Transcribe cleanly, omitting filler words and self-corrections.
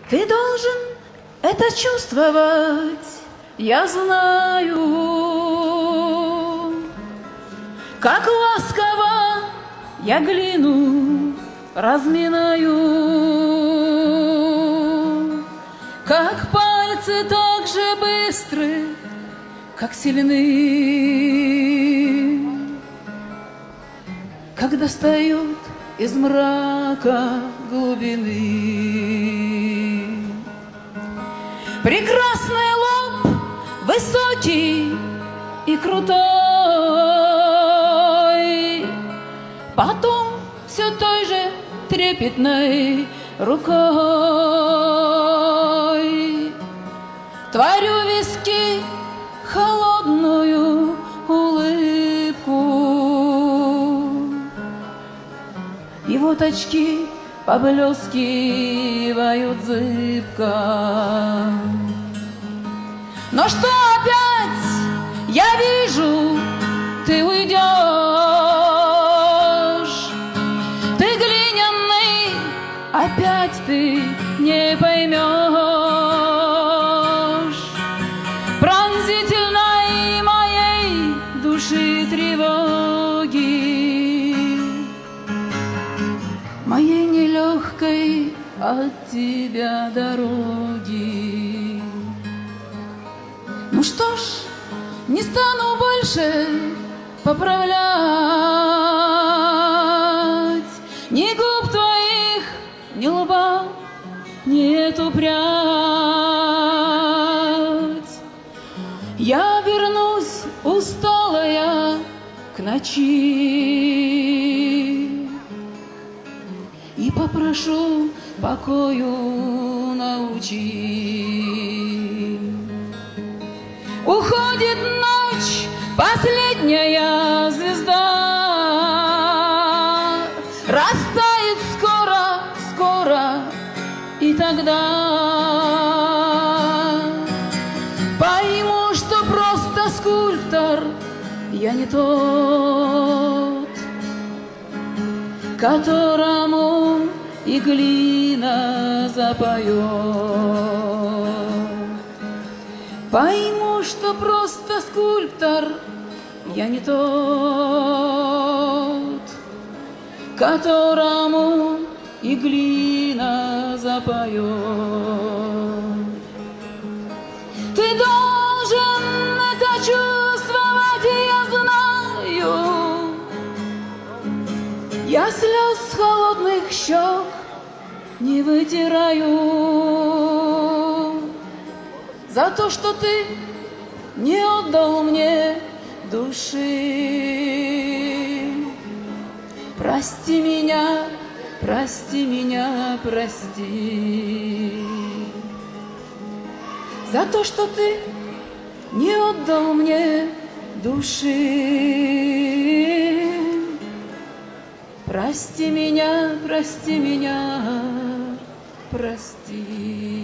Ты должен это чувствовать, я знаю, как ласково я глину разминаю, как пальцы так же быстры, как сильны, как достают из мрака глубины. Прекрасный лоб, высокий и крутой, потом все той же трепетной рукой творю виски холодную улыбку, и вот очки поблескивают зыбко. Но что опять я вижу, ты уйдешь, ты глиняный, опять ты не поймешь пронзительной моей души тревоги, моей нелегкой от тебя дороги. Ну что ж, не стану больше поправлять ни губ твоих, ни лба, ни эту прядь. Я вернусь усталая к ночи и попрошу покою научи. Уходит ночь, последняя звезда, растает скоро, скоро, и тогда пойму, что просто скульптор я не тот, которому и глина запоет. Пойму, что просто скульптор я не тот, которому и глина запоет. Ты должен это чувствовать, я знаю. Я слез с холодных щек не вытираю за то, что ты не отдал мне души. Прости меня, прости меня, прости. За то, что ты не отдал мне души. Прости меня, прости меня, прости.